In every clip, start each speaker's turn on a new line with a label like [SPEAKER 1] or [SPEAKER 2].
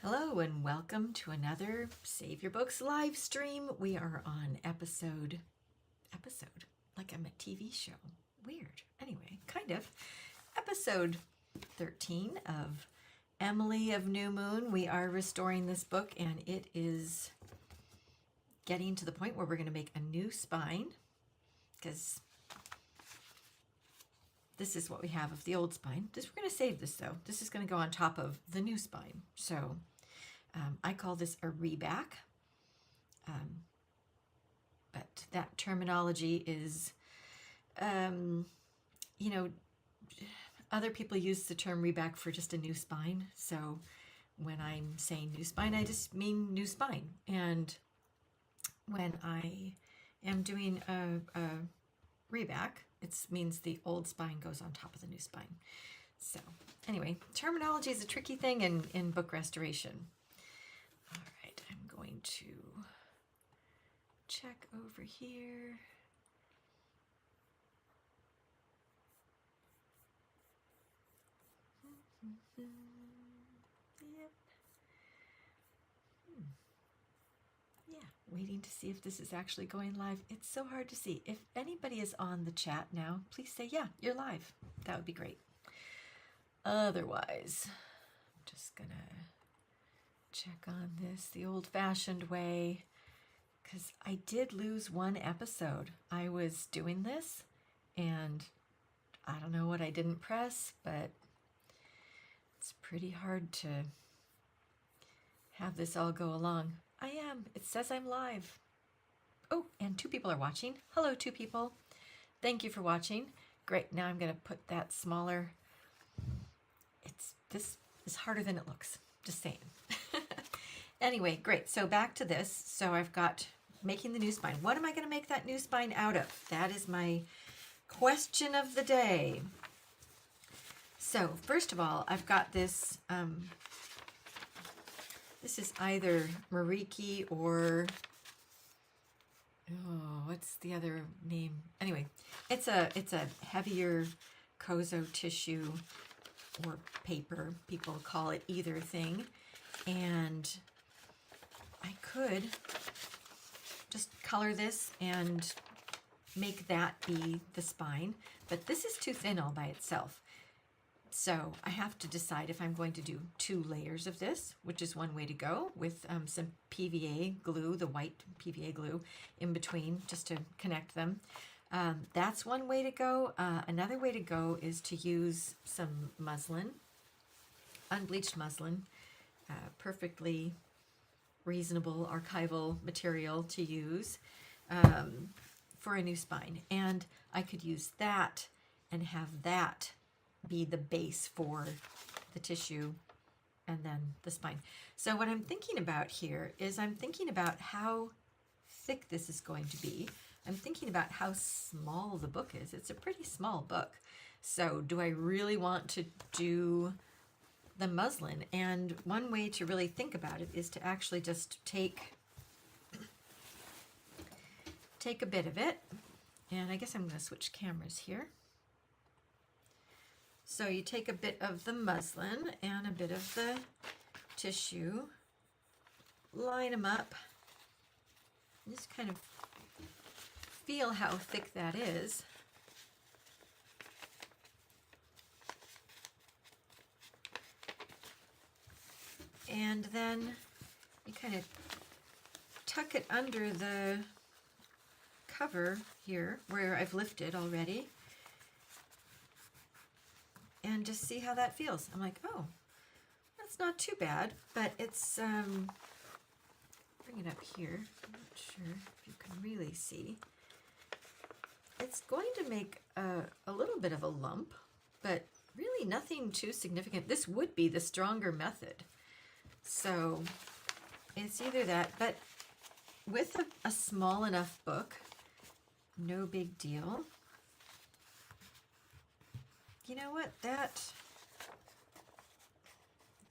[SPEAKER 1] Hello and welcome to another Save Your Books live stream. We are on episode, like I'm a TV show. Weird. Anyway, kind of. Episode 13 of Emily of New Moon. We are restoring this book and it is getting to the point where we're going to make a new spine because this is what we have of the old spine. We're going to save this though. This is going to go on top of the new spine. So I call this a reback, but that terminology is, other people use the term reback for just a new spine. So when I'm saying new spine, I just mean new spine. And when I am doing a reback, it means the old spine goes on top of the new spine. So anyway, terminology is a tricky thing in book restoration. All right, I'm going to check over here. Yep. Yeah, waiting to see if this is actually going live. It's so hard to see. If anybody is on the chat now, please say, yeah, you're live. That would be great. Otherwise, I'm just gonna check on this the old-fashioned way, because I did lose one episode. I was doing this, and I don't know what I didn't press, but it's pretty hard to have this all go along. I am. It says I'm live. Oh, and 2 people are watching. Hello, 2 people. Thank you for watching. Great. Now I'm going to put that smaller. This is harder than it looks. Just saying. Anyway, great. So back to this. So I've got making the new spine. What am I going to make that new spine out of? That is my question of the day. So first of all, I've got this. This is either Mariki or what's the other name? Anyway, it's a heavier kozo tissue or paper. People call it either thing. And I could just color this and make that be the spine, but this is too thin all by itself. So I have to decide if I'm going to do 2 layers of this, which is one way to go, with some PVA glue, the white PVA glue in between just to connect them. That's one way to go. Another way to go is to use some muslin, unbleached muslin, perfectly reasonable archival material to use for a new spine. And I could use that and have that be the base for the tissue and then the spine. So what I'm thinking about here is I'm thinking about how thick this is going to be. I'm thinking about how small the book is. It's a pretty small book. So do I really want to do the muslin? And one way to really think about it is to actually just take a bit of it. And I guess I'm going to switch cameras here. So you take a bit of the muslin and a bit of the tissue, line them up, just kind of feel how thick that is. And then you kind of tuck it under the cover here where I've lifted already. And just see how that feels. I'm like, oh, that's not too bad, but it's, bring it up here. I'm not sure if you can really see. It's going to make a little bit of a lump, but really nothing too significant. This would be the stronger method. So it's either that, but with a small enough book, no big deal. You know what,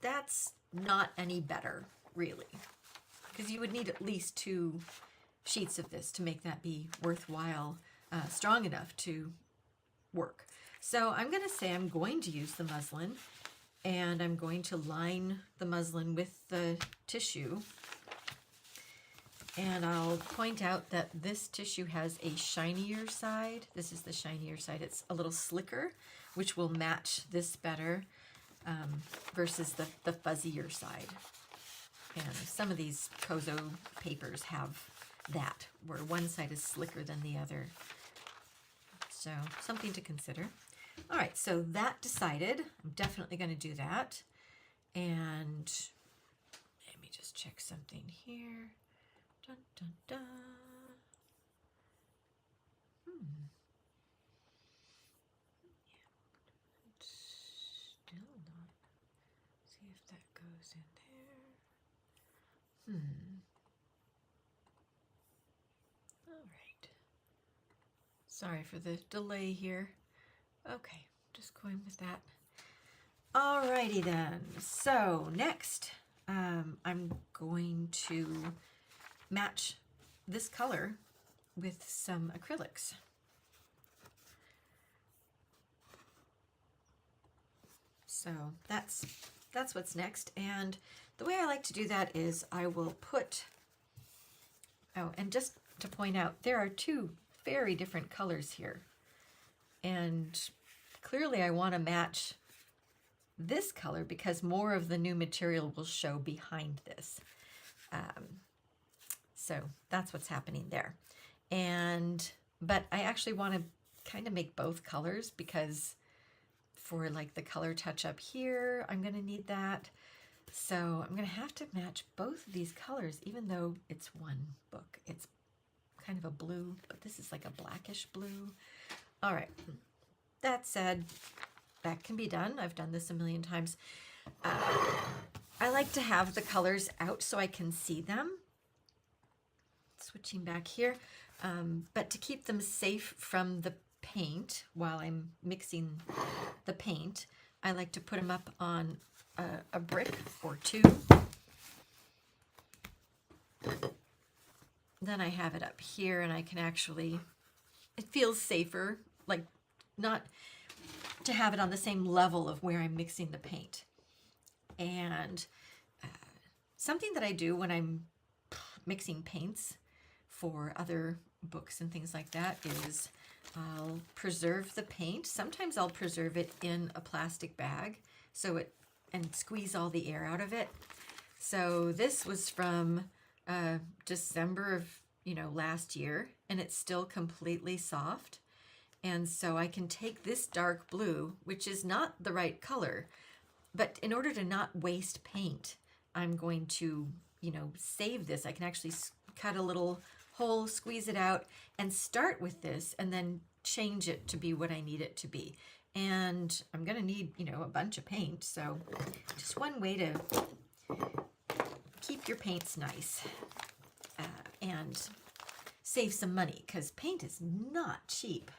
[SPEAKER 1] that's not any better, really, because you would need at least 2 sheets of this to make that be worthwhile, strong enough to work. So I'm going to say I'm going to use the muslin, and I'm going to line the muslin with the tissue. And I'll point out that this tissue has a shinier side. This is the shinier side. It's a little slicker, which will match this better versus the fuzzier side. And some of these Kozo papers have that, where one side is slicker than the other. So something to consider. All right, so that decided. I'm definitely going to do that. And let me just check something here. Dun, dun, dun. Still not. See if that goes in there. All right. Sorry for the delay here. Okay, just going with that. Alrighty then. So next, I'm going to match this color with some acrylics. So that's what's next. And the way I like to do that is I will put, oh, and just to point out, there are two very different colors here. And clearly I want to match this color because more of the new material will show behind this. So that's what's happening there. But I actually want to kind of make both colors because for like the color touch up here, I'm going to need that. So I'm going to have to match both of these colors, even though it's one book. It's kind of a blue, but this is like a blackish blue. All right. That said, that can be done. I've done this a million times. I like to have the colors out so I can see them. Switching back here. But to keep them safe from the paint while I'm mixing the paint, I like to put them up on a brick or two. Then I have it up here and I can actually, it feels safer, like not to have it on the same level of where I'm mixing the paint. And something that I do when I'm mixing paints for other books and things like that is I'll preserve the paint. Sometimes I'll preserve it in a plastic bag and squeeze all the air out of it. So this was from December of last year, and it's still completely soft. And so I can take this dark blue, which is not the right color, but in order to not waste paint, I'm going to, save this. I can actually cut a little hole, squeeze it out, and start with this, and then change it to be what I need it to be. And I'm going to need, a bunch of paint. So just one way to keep your paints nice and save some money, because paint is not cheap.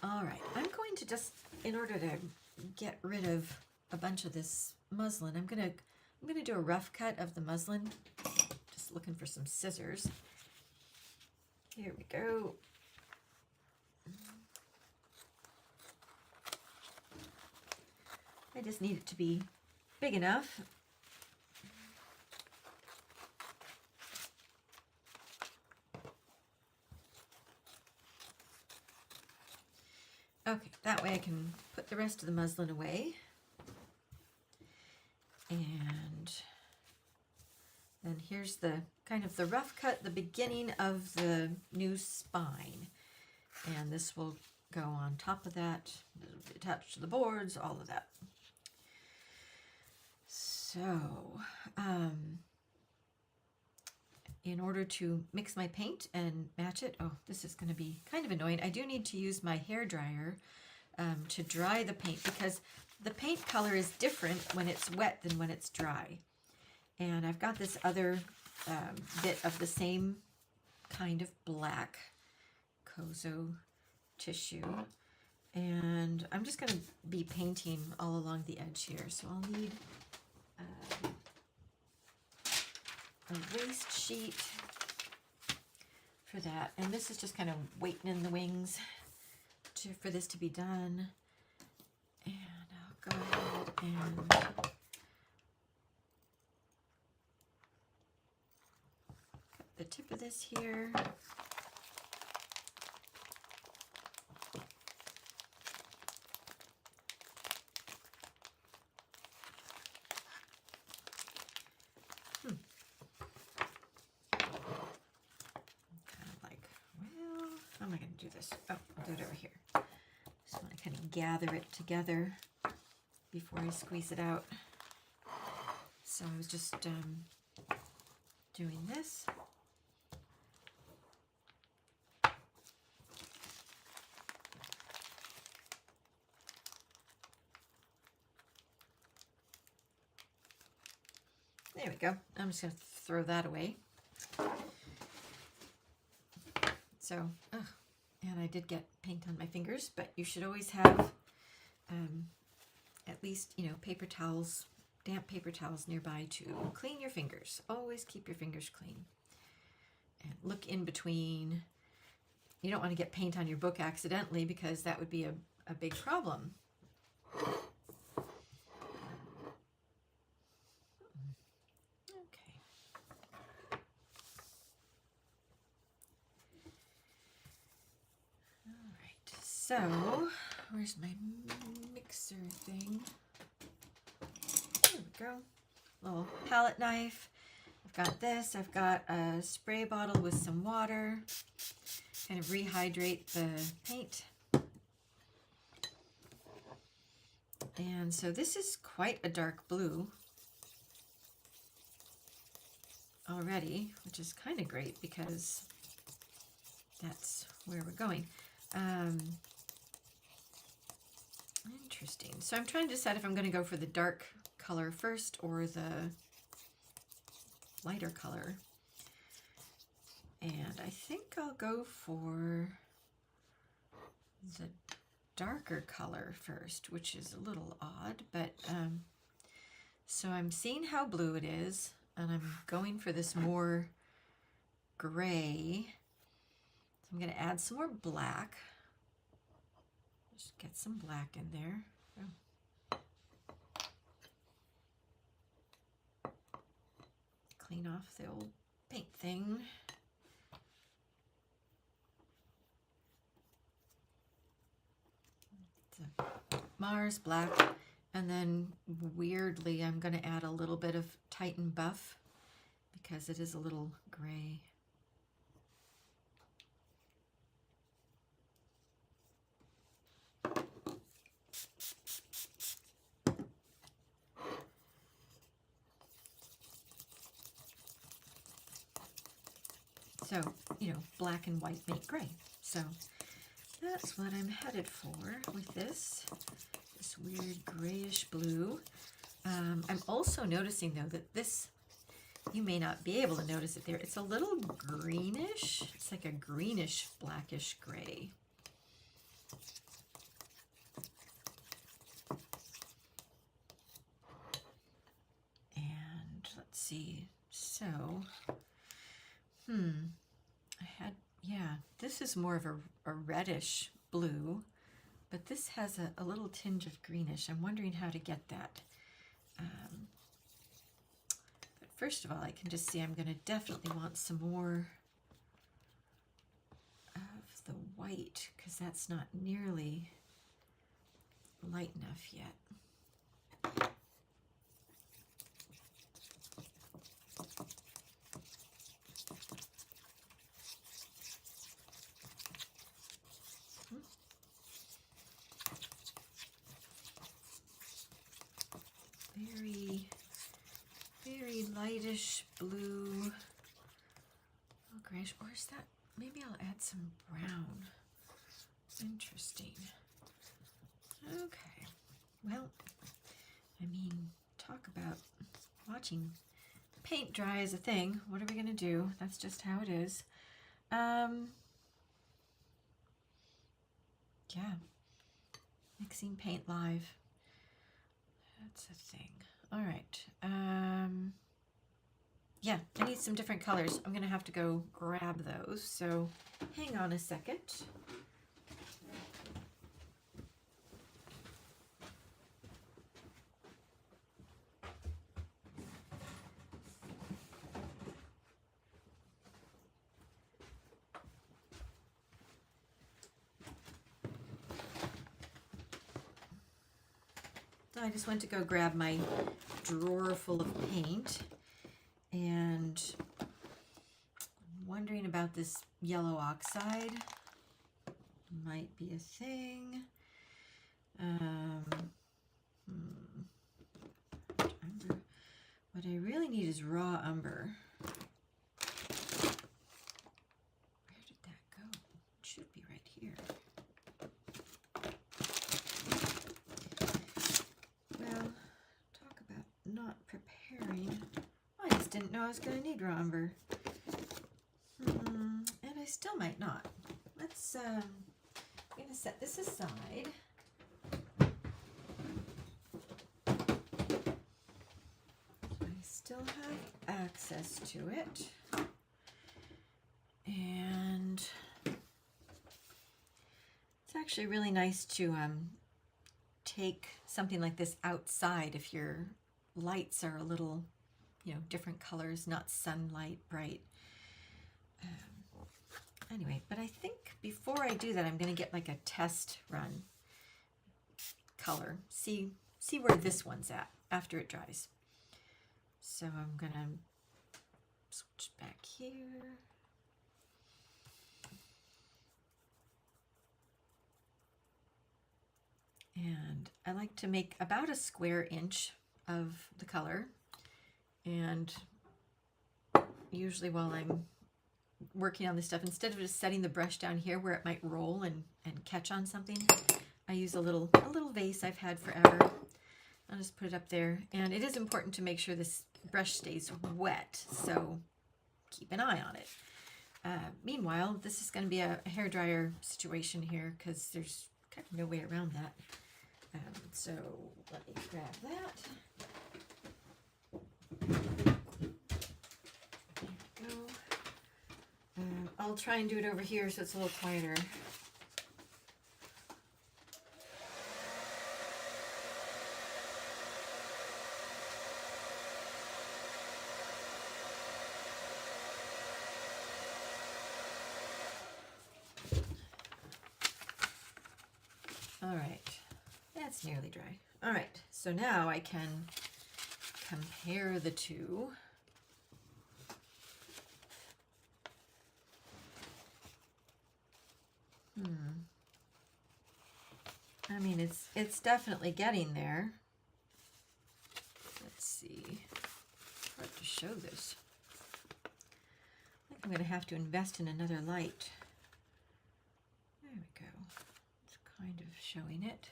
[SPEAKER 1] All right, I'm going to just, in order to get rid of a bunch of this muslin, I'm gonna do a rough cut of the muslin. Just looking for some scissors. Here we go. I just need it to be big enough. Okay, that way I can put the rest of the muslin away. And then here's the kind of the rough cut, the beginning of the new spine. And this will go on top of that, it'll be attached to the boards, all of that. So, in order to mix my paint and match it, oh, this is going to be kind of annoying. I do need to use my hair dryer to dry the paint, because the paint color is different when it's wet than when it's dry. And I've got this other bit of the same kind of black Kozo tissue, and I'm just going to be painting all along the edge here. So I'll need a waste sheet for that, and this is just kind of waiting in the wings for this to be done. And I'll go ahead and cut the tip of this here. How am I going to do this? Oh, I'll do it over here. Just want to kind of gather it together before I squeeze it out. So I was just doing this. There we go. I'm just going to throw that away. So, and I did get paint on my fingers, but you should always have at least, you know, paper towels, damp paper towels nearby to clean your fingers. Always keep your fingers clean. And look in between. You don't want to get paint on your book accidentally, because that would be a big problem. So, where's my mixer thing? There we go. Little palette knife. I've got this. I've got a spray bottle with some water. Kind of rehydrate the paint. And so this is quite a dark blue already, which is kind of great because that's where we're going. Interesting. So I'm trying to decide if I'm going to go for the dark color first or the lighter color. And I think I'll go for the darker color first, which is a little odd, but so I'm seeing how blue it is, and I'm going for this more gray. So I'm going to add some more black. Just get some black in there. Oh. Clean off the old paint thing. Mars black, and then weirdly I'm going to add a little bit of Titan Buff because it is a little gray. So, you know, black and white make gray. So that's what I'm headed for with this weird grayish blue. I'm also noticing, though, that this, you may not be able to notice it there, it's a little greenish. It's like a greenish, blackish gray. And let's see, so, this is more of a reddish blue, but this has a little tinge of greenish. I'm wondering how to get that. But first of all, I can just see I'm going to definitely want some more of the white, because that's not nearly light enough yet. Very lightish blue. Oh, grayish. Or is that, maybe I'll add some brown. Interesting. Okay. Well, I mean, talk about watching paint dry is a thing. What are we going to do? That's just how it is. Yeah. Mixing paint live. That's a thing. All right. Yeah, I need some different colors. I'm going to have to go grab those. So hang on a second. I just went to go grab my drawer full of paint, and I'm wondering about this yellow oxide. Might be a thing. Umber. What I really need is raw umber. Where did that go? It should be right here. Well, talk about not preparing. I just didn't know I was going to need raw umber. And I still might not. Let's, I'm going to set this aside. I still have access to it. And it's actually really nice to take something like this outside if your lights are a little, different colors, not sunlight bright. Anyway, but I think before I do that, I'm going to get like a test run color. See where this one's at after it dries. So I'm going to switch back here. And I like to make about a square inch of the color. And usually while I'm working on this stuff, instead of just setting the brush down here where it might roll and catch on something, I use a little vase I've had forever. I'll just put it up there. And it is important to make sure this brush stays wet, so keep an eye on it. Meanwhile, this is going to be a hairdryer situation here because there's kind of no way around that. So let me grab that. There we go. I'll try and do it over here so it's a little quieter. All right, that's nearly dry. All right, so now I can compare the two. I mean, it's definitely getting there. Let's see. It's hard to show this. I think I'm going to have to invest in another light. There we go. It's kind of showing it.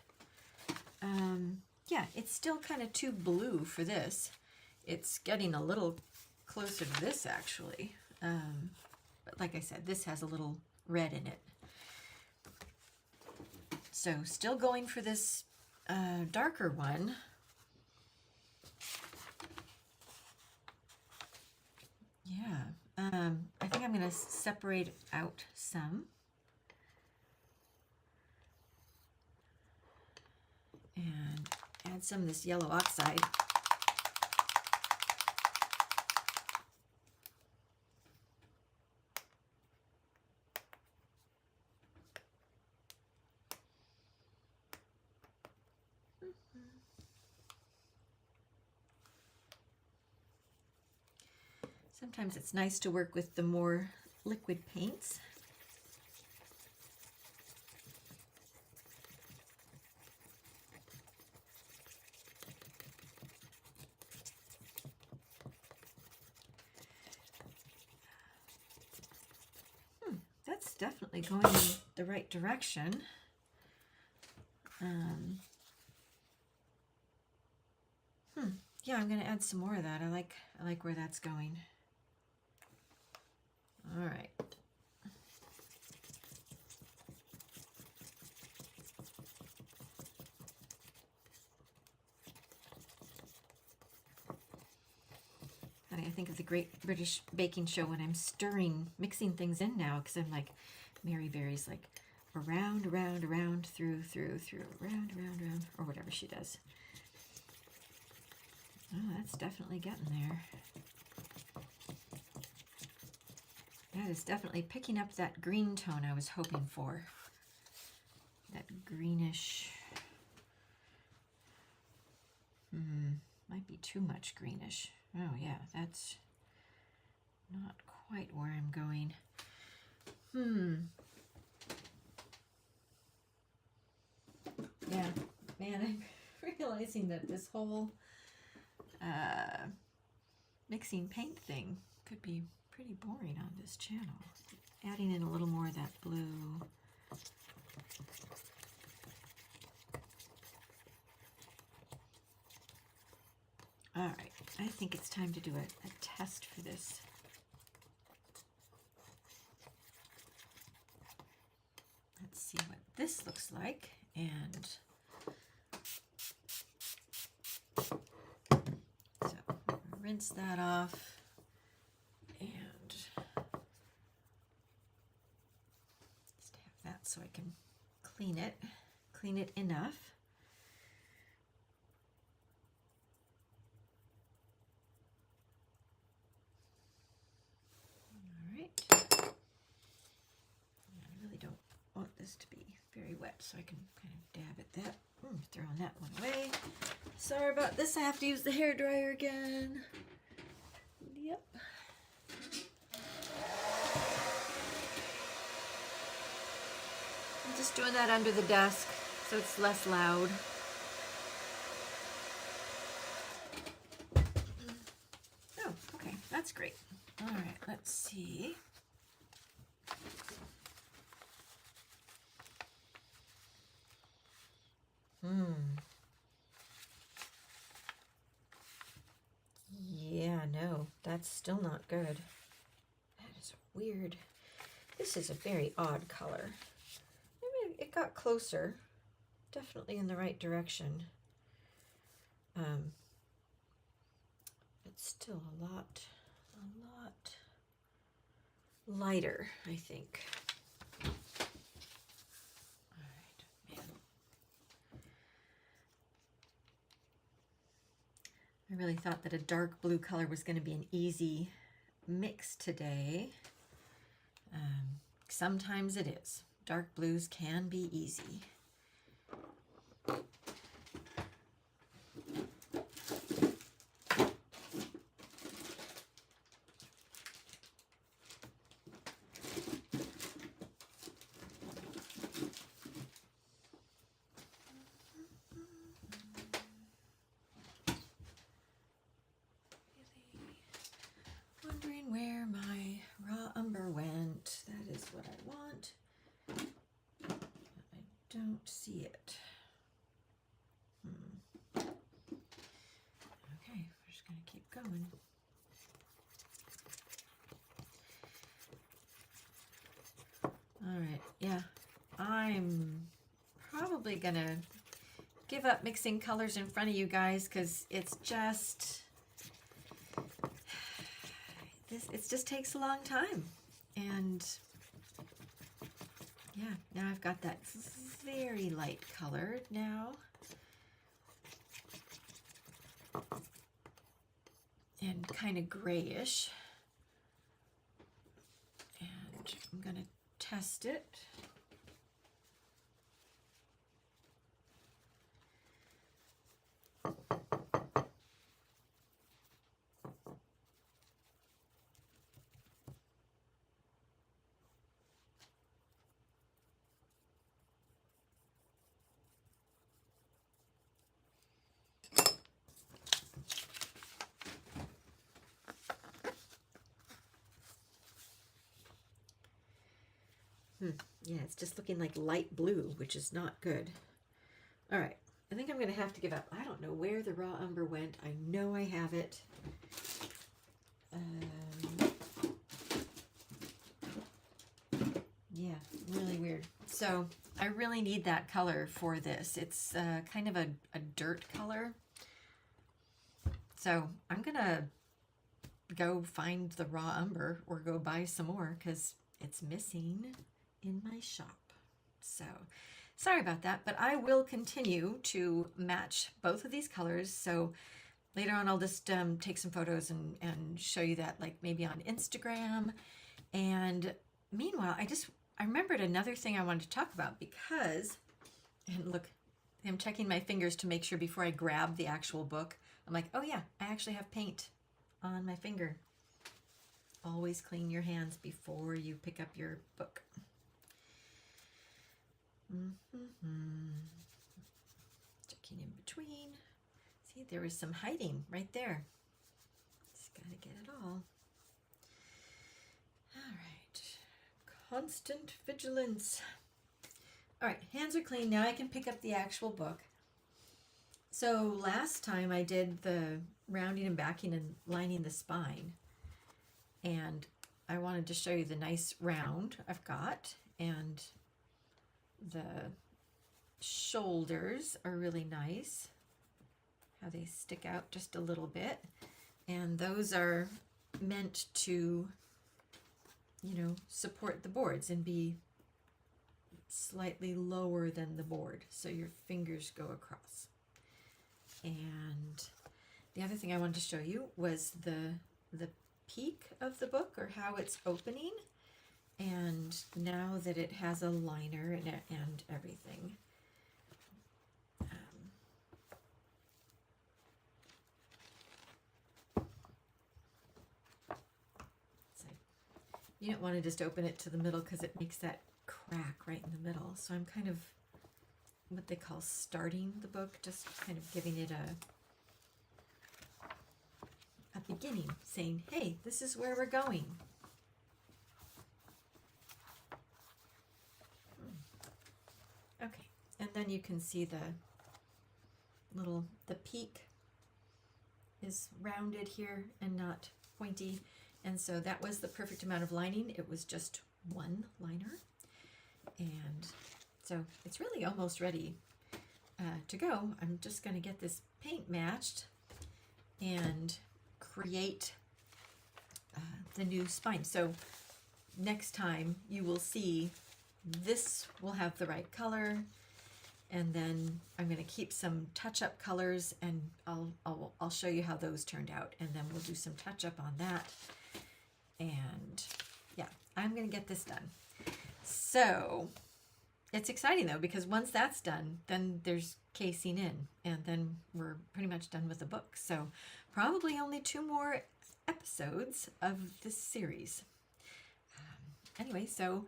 [SPEAKER 1] Yeah, it's still kind of too blue for this. It's getting a little closer to this, actually. But like I said, this has a little red in it. So still going for this darker one. Yeah, I think I'm going to separate out some. And add some of this yellow oxide. Sometimes it's nice to work with the more liquid paints. That's definitely going in the right direction. Yeah, I'm going to add some more of that. I like where that's going. All right. I think of the Great British Baking Show when I'm mixing things in now, because I'm like Mary Berry's, like around, around, around, through, around, or whatever she does. Oh, that's definitely getting there. That is definitely picking up that green tone I was hoping for. That greenish. Might be too much greenish. Oh yeah, that's not quite where I'm going. Yeah, man, I'm realizing that this whole mixing paint thing could be pretty boring on this channel. Adding in a little more of that blue. All right, I think it's time to do a test for this. Let's see what this looks like, and so rinse that off, and just have that so I can clean it enough. Want this to be very wet, so I can kind of dab at that. Throwing that one away. Sorry about this. I have to use the hairdryer again. Yep. I'm just doing that under the desk so it's less loud. Oh, okay, that's great. All right, let's see. Yeah, no, that's still not good. That is weird. This is a very odd color. Maybe it got closer. Definitely in the right direction. It's still a lot lighter, I think. I really thought that a dark blue color was going to be an easy mix today. Sometimes it is. Dark blues can be easy. Wondering where my raw umber went. That is what I want. But I don't see it. Okay, we're just going to keep going. All right, yeah, I'm probably going to give up mixing colors in front of you guys because it's just... It just takes a long time, and yeah, now I've got that very light color now, and kind of grayish, and I'm gonna test it. Yeah, it's just looking like light blue, which is not good. All right, I think I'm going to have to give up. I don't know where the raw umber went. I know I have it. Yeah, really weird. So I really need that color for this. It's kind of a dirt color. So I'm going to go find the raw umber or go buy some more because it's missing in my shop. So sorry about that, but I will continue to match both of these colors. So later on I'll just take some photos and show you that, like maybe on Instagram. And meanwhile, I remembered another thing I wanted to talk about because, and look, I'm checking my fingers to make sure before I grab the actual book. I'm like, oh yeah, I actually have paint on my finger. Always clean your hands before you pick up your book. Checking in between. See, there was some hiding right there. Just gotta get it all. All right. Constant vigilance. All right, hands are clean. Now I can pick up the actual book. So last time I did the rounding and backing and lining the spine. And I wanted to show you the nice round I've got. And the shoulders are really nice. How they stick out just a little bit. And those are meant to, you know, support the boards and be slightly lower than the board, so your fingers go across. And the other thing I wanted to show you was the peak of the book, or how it's opening. And now that it has a liner and everything, so you don't want to just open it to the middle because it makes that crack right in the middle. So I'm kind of what they call starting the book, just kind of giving it a beginning, saying, hey, this is where we're going. Okay, and then you can see the peak is rounded here and not pointy. And so that was the perfect amount of lining. It was just one liner. And so it's really almost ready to go. I'm just going to get this paint matched and create the new spine. So next time you will see this will have the right color, and then I'm going to keep some touch-up colors, and I'll show you how those turned out, and then we'll do some touch-up on that. And yeah, I'm going to get this done. So it's exciting though, because once that's done, then there's casing in, and then we're pretty much done with the book. So probably only 2 more episodes of this series. Anyway, so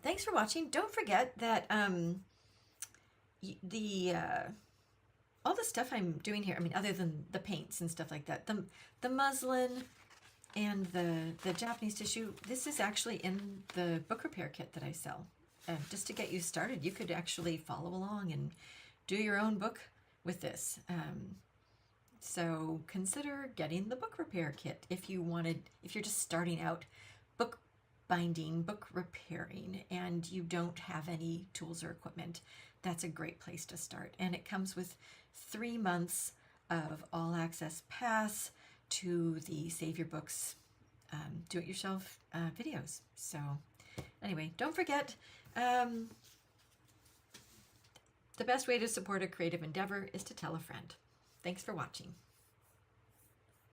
[SPEAKER 1] thanks for watching. Don't forget that all the stuff I'm doing here, I mean, other than the paints and stuff like that, the muslin and the Japanese tissue, this is actually in the book repair kit that I sell. Just to get you started, you could actually follow along and do your own book with this. So consider getting the book repair kit if you're just starting out book binding, book repairing, and you don't have any tools or equipment. That's a great place to start. And it comes with 3 months of all access pass to the Save Your Books do-it-yourself videos. So anyway, don't forget, the best way to support a creative endeavor is to tell a friend. Thanks for watching.